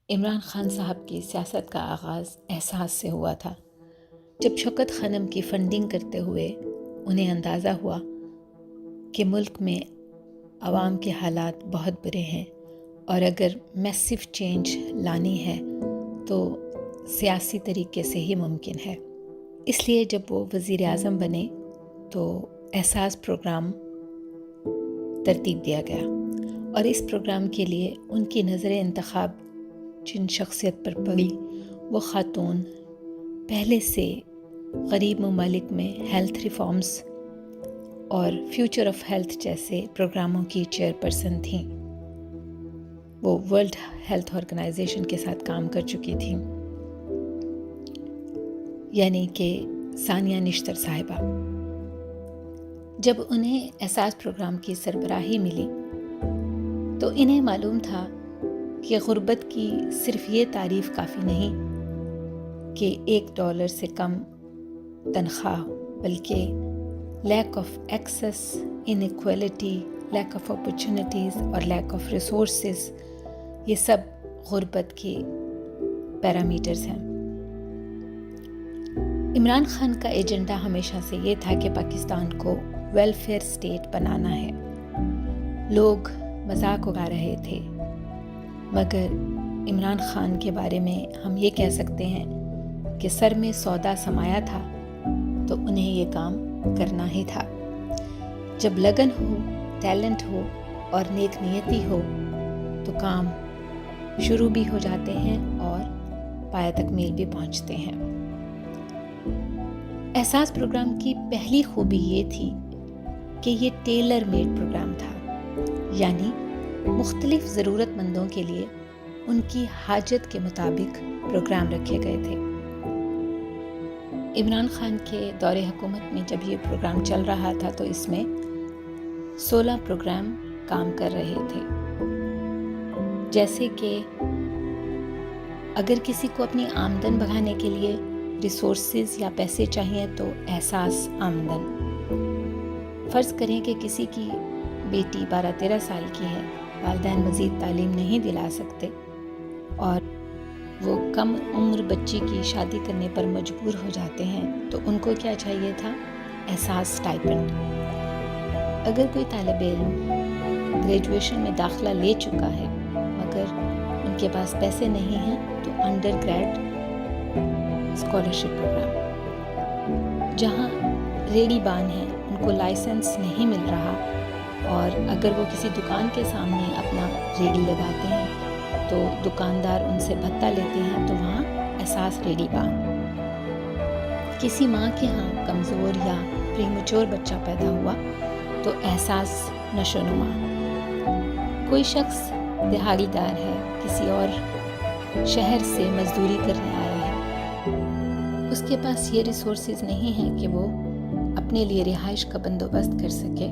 عمران خان صاحب کی سیاست کا آغاز احساس سے ہوا تھا، جب شوکت خانم کی فنڈنگ کرتے ہوئے انہیں اندازہ ہوا کہ ملک میں عوام کے حالات بہت برے ہیں اور اگر میسیو چینج لانی ہے تو سیاسی طریقے سے ہی ممکن ہے۔ اس لیے جب وہ وزیر اعظم بنے تو احساس پروگرام ترتیب دیا گیا، اور اس پروگرام کے لیے ان کی نظر انتخاب جن شخصیت پر پڑی وہ خاتون پہلے سے غریب ممالک میں ہیلتھ ریفارمز اور فیوچر آف ہیلتھ جیسے پروگراموں کی چیئرپرسن تھیں۔ وہ ورلڈ ہیلتھ آرگنائزیشن کے ساتھ کام کر چکی تھیں، یعنی کہ ثانیہ نشتر صاحبہ۔ جب انہیں احساس پروگرام کی سربراہی ملی تو انہیں معلوم تھا کہ غربت کی صرف یہ تعریف کافی نہیں کہ $1 سے کم تنخواہ، بلکہ lack of access, inequality, lack of opportunities اور لیک آف ریسورسز، یہ سب غربت کے پیرامیٹرز ہیں۔ عمران خان کا ایجنڈا ہمیشہ سے یہ تھا کہ پاکستان کو ویلفیئر اسٹیٹ بنانا ہے۔ لوگ مذاق اڑا رہے تھے، مگر عمران خان کے بارے میں ہم یہ کہہ سکتے ہیں کہ سر میں سودا سمایا تھا تو انہیں یہ کام کرنا ہی تھا۔ جب لگن ہو، ٹیلنٹ ہو اور نیک نیتی ہو تو کام شروع بھی ہو جاتے ہیں اور پایہ تکمیل بھی پہنچتے ہیں۔ احساس پروگرام کی پہلی خوبی یہ تھی کہ یہ ٹیلر میڈ پروگرام تھا، یعنی مختلف ضرورت مندوں کے لیے ان کی حاجت کے مطابق پروگرام رکھے گئے تھے۔ عمران خان کے دور حکومت میں جب یہ پروگرام چل رہا تھا تو اس میں 16 پروگرام کام کر رہے تھے، جیسے کہ اگر کسی کو اپنی آمدن بڑھانے کے لیے ریسورسز یا پیسے چاہیے تو احساس آمدن۔ فرض کریں کہ کسی کی بیٹی 12-13 سال کی ہے، والدین مزید تعلیم نہیں دلا سکتے اور وہ کم عمر بچی کی شادی کرنے پر مجبور ہو جاتے ہیں تو ان کو کیا چاہیے تھا؟ احساس اسٹائپنڈ۔ اگر کوئی طالب علم گریجویشن میں داخلہ لے چکا ہے مگر ان کے پاس پیسے نہیں ہیں تو انڈر گریڈ اسکالرشپ پروگرام۔ جہاں ریڑی بان ہیں، ان کو لائسنس نہیں مل رہا اور اگر وہ کسی دکان کے سامنے اپنا ریڑی لگاتے ہیں تو دکاندار ان سے بھتہ لیتے ہیں تو وہاں احساس ریڑی بان۔ کسی ماں کے ہاں کمزور یا پریمیچور بچہ پیدا ہوا تو احساس نشو و نما۔ کوئی شخص دہاڑی دار ہے، کسی اور شہر سے مزدوری کرنے آیا ہے، اس کے پاس یہ ریسورسز نہیں ہیں کہ وہ اپنے لیے رہائش کا بندوبست کر سکے،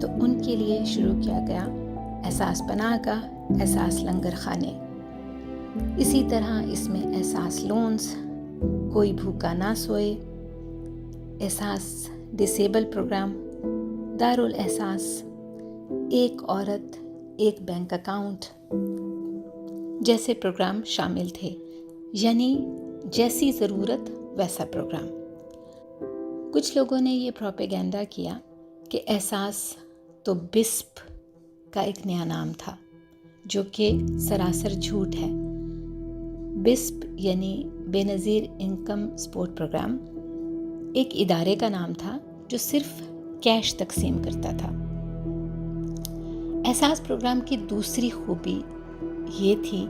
تو ان کے لیے شروع کیا گیا احساس پناہ گاہ، احساس لنگر خانے۔ اسی طرح اس میں احساس لونز، کوئی بھوکا نہ سوئے، احساس ڈسیبل پروگرام، دارالاحساس، ایک عورت ایک بینک اکاؤنٹ جیسے پروگرام شامل تھے، یعنی جیسی ضرورت ویسا پروگرام۔ کچھ لوگوں نے یہ پروپیگنڈا کیا کہ احساس تو بسپ کا ایک نیا نام تھا، جو کہ سراسر جھوٹ ہے۔ بسپ یعنی بے نظیر انکم سپورٹ پروگرام ایک ادارے کا نام تھا جو صرف کیش تقسیم کرتا تھا۔ احساس پروگرام کی دوسری خوبی یہ تھی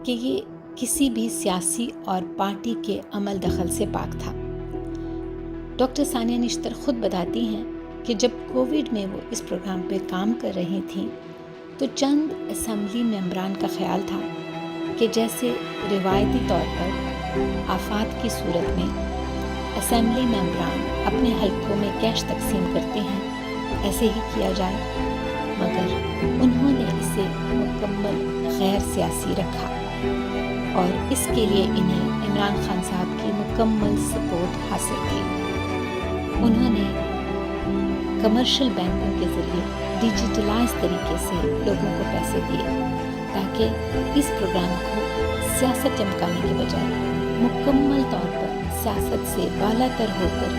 کہ یہ کسی بھی سیاسی اور پارٹی کے عمل دخل سے پاک تھا۔ ڈاکٹر ثانیہ نشتر خود بتاتی ہیں کہ جب کووڈ میں وہ اس پروگرام پہ کام کر رہی تھیں تو چند اسمبلی ممبران کا خیال تھا کہ جیسے روایتی طور پر آفات کی صورت میں اسمبلی ممبران اپنے حلقوں میں کیش تقسیم کرتے ہیں، ایسے ہی کیا جائے، مگر انہوں نے اسے مکمل غیر سیاسی رکھا اور اس کے لیے انہیں عمران خان صاحب کی مکمل سپورٹ حاصل تھی۔ انہوں نے کمرشل بینکوں کے ذریعے ڈیجیٹلائز طریقے سے لوگوں کو پیسے دیے تاکہ اس پروگرام کو سیاست چمکانے کے بجائے مکمل طور پر سیاست سے بالا تر ہو کر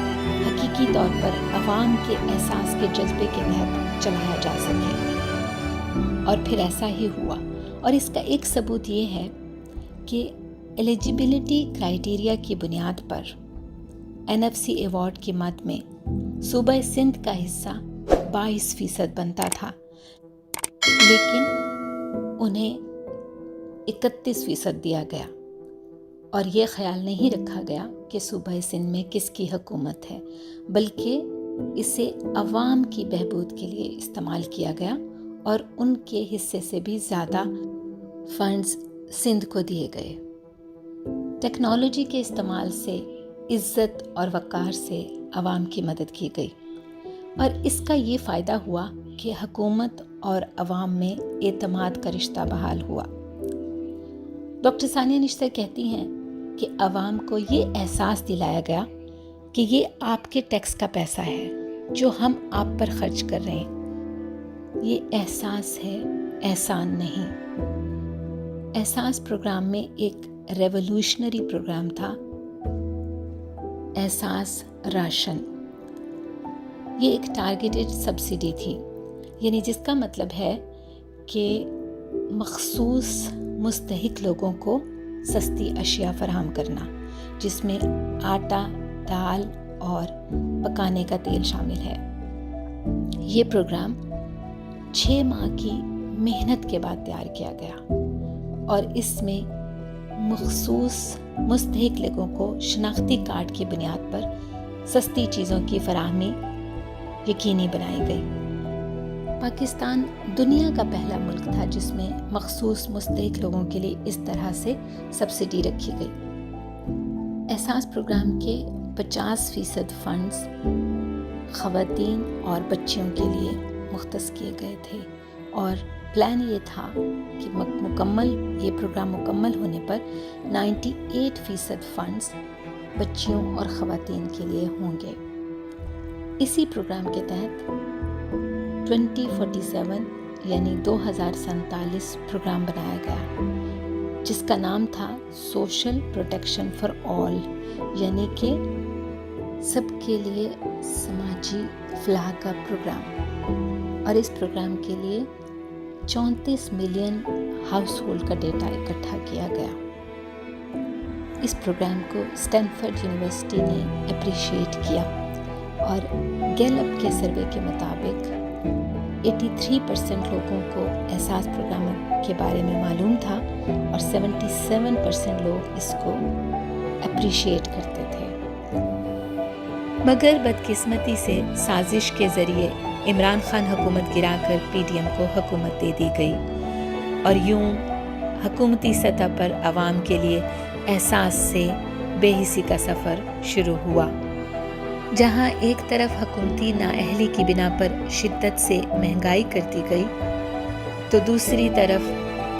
حقیقی طور پر عوام کے احساس کے جذبے کے تحت چلایا جا سکے۔ اور پھر ایسا ہی ہوا، اور اس کا ایک ثبوت یہ ہے کہ ایلیجیبلٹی کرائیٹیریا کی بنیاد پر NFC ایوارڈ کی مد میں صوبہ سندھ کا حصہ 22% بنتا تھا، لیکن انہیں 31% دیا گیا، اور یہ خیال نہیں رکھا گیا کہ صوبہ سندھ میں کس کی حکومت ہے، بلکہ اسے عوام کی بہبود کے لیے استعمال کیا گیا، اور ان کے حصے سے بھی زیادہ فنڈز سندھ کو دیے گئے۔ ٹیکنالوجی کے استعمال سے عزت اور وقار سے عوام کی مدد کی گئی، اور اس کا یہ فائدہ ہوا کہ حکومت اور عوام میں اعتماد کا رشتہ بحال ہوا۔ ڈاکٹر ثانیہ نشتر کہتی ہیں کہ عوام کو یہ احساس دلایا گیا کہ یہ آپ کے ٹیکس کا پیسہ ہے جو ہم آپ پر خرچ کر رہے ہیں، یہ احساس ہے، احسان نہیں۔ احساس پروگرام میں ایک ریولوشنری پروگرام تھا، احساس راشن۔ یہ ایک ٹارگیٹڈ سبسڈی تھی، یعنی جس کا مطلب ہے کہ مخصوص مستحق لوگوں کو سستی اشیاء فراہم کرنا، جس میں آٹا، دال اور پکانے کا تیل شامل ہے۔ یہ پروگرام 6 ماہ کی محنت کے بعد تیار کیا گیا، اور اس میں مخصوص مستحق لوگوں کو شناختی کارڈ کی بنیاد پر سستی چیزوں کی فراہمی یقینی بنائی گئی۔ پاکستان دنیا کا پہلا ملک تھا جس میں مخصوص مستحق لوگوں کے لیے اس طرح سے سبسڈی رکھی گئی۔ احساس پروگرام کے 50% فنڈز خواتین اور بچیوں کے لیے مختص کیے گئے تھے، اور پلان یہ تھا کہ یہ پروگرام مکمل ہونے پر 98% فنڈز بچیوں اور خواتین کے لیے ہوں گے۔ اسی پروگرام کے تحت 2047 یعنی 2047 پروگرام بنایا گیا، جس کا نام تھا سوشل پروٹیکشن فار آل، یعنی کہ سب کے لیے سماجی فلاح کا پروگرام۔ اور اس پروگرام کے لیے 34 ملین ہاؤس ہولڈ کا ڈیٹا اکٹھا کیا گیا۔ اس پروگرام کو اسٹینفورڈ یونیورسٹی نے اپریشیٹ کیا، اور گیلپ کے سروے کے مطابق 83% لوگوں کو احساس پروگرام کے بارے میں معلوم تھا، اور 77% لوگ اس کو اپریشیٹ کرتے تھے۔ مگر بدقسمتی سے سازش کے ذریعے عمران خان حکومت گرا کر PDM کو حکومت دے دی گئی، اور یوں حکومتی سطح پر عوام کے لیے احساس سے بے حسی کا سفر شروع ہوا۔ جہاں ایک طرف حکومتی نااہلی کی بنا پر شدت سے مہنگائی کر دی گئی، تو دوسری طرف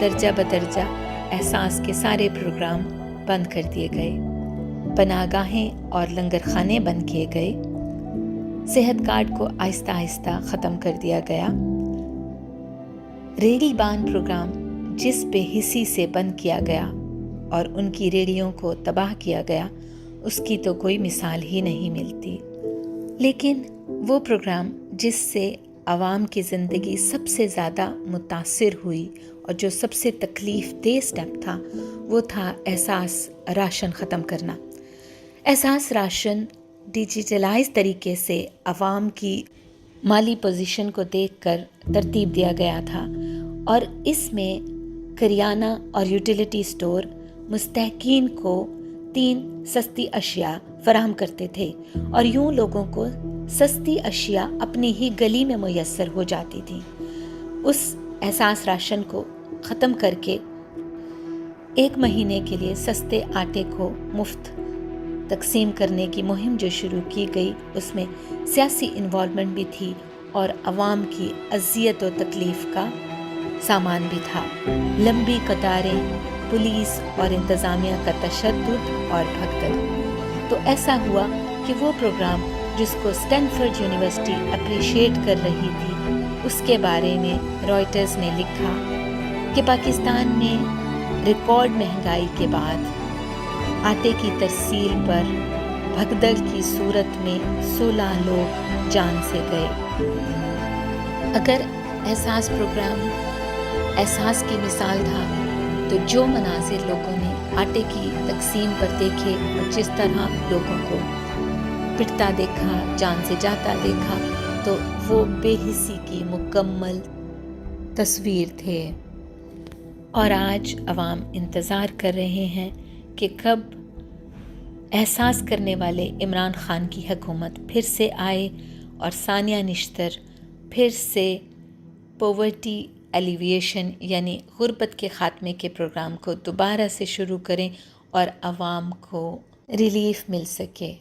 درجہ بدرجہ احساس کے سارے پروگرام بند کر دیے گئے، پناہ گاہیں اور لنگر خانے بند کیے گئے، صحت کارڈ کو آہستہ آہستہ ختم کر دیا گیا۔ ریڑی بان پروگرام جس بے حسی سے بند کیا گیا اور ان کی ریڑیوں کو تباہ کیا گیا، اس کی تو کوئی مثال ہی نہیں ملتی۔ لیکن وہ پروگرام جس سے عوام کی زندگی سب سے زیادہ متاثر ہوئی اور جو سب سے تکلیف دہ سٹیپ تھا، وہ تھا احساس راشن ختم کرنا۔ احساس راشن ڈیجیٹلائز طریقے سے عوام کی مالی پوزیشن کو دیکھ کر ترتیب دیا گیا تھا، اور اس میں کریانہ اور یوٹیلیٹی سٹور مستحقین کو 3 سستی اشیاء فراہم کرتے تھے، اور یوں لوگوں کو سستی اشیاء اپنی ہی گلی میں میسر ہو جاتی تھی۔ اس احساس راشن کو ختم کر کے 1 مہینے کے لیے سستے آٹے کو مفت تقسیم کرنے کی مہم جو شروع کی گئی، اس میں سیاسی انوالومنٹ بھی تھی اور عوام کی اذیت و تکلیف کا سامان بھی تھا۔ لمبی قطاریں، پولیس اور انتظامیہ کا تشدد اور بھگدڑ۔ تو ایسا ہوا کہ وہ پروگرام جس کو اسٹینفورڈ یونیورسٹی اپریشیٹ کر رہی تھی، اس کے بارے میں رائٹرز نے لکھا کہ پاکستان میں ریکارڈ مہنگائی کے بعد آٹے کی ترسیل پر بھگدڑ کی صورت میں 16 لوگ جان سے گئے۔ اگر احساس پروگرام احساس کی مثال تھا تو جو مناظر لوگوں نے آٹے کی تقسیم پر دیکھے اور جس طرح لوگوں کو پٹتا دیکھا، جان سے جاتا دیکھا، تو وہ بے حسی کی مکمل تصویر تھے۔ اور آج عوام انتظار کر رہے ہیں کہ کب احساس کرنے والے عمران خان کی حکومت پھر سے آئے اور ثانیہ نشتر پھر سے پاورٹی ایلیویشن یعنی غربت کے خاتمے کے پروگرام کو دوبارہ سے شروع کریں اور عوام کو ریلیف مل سکے۔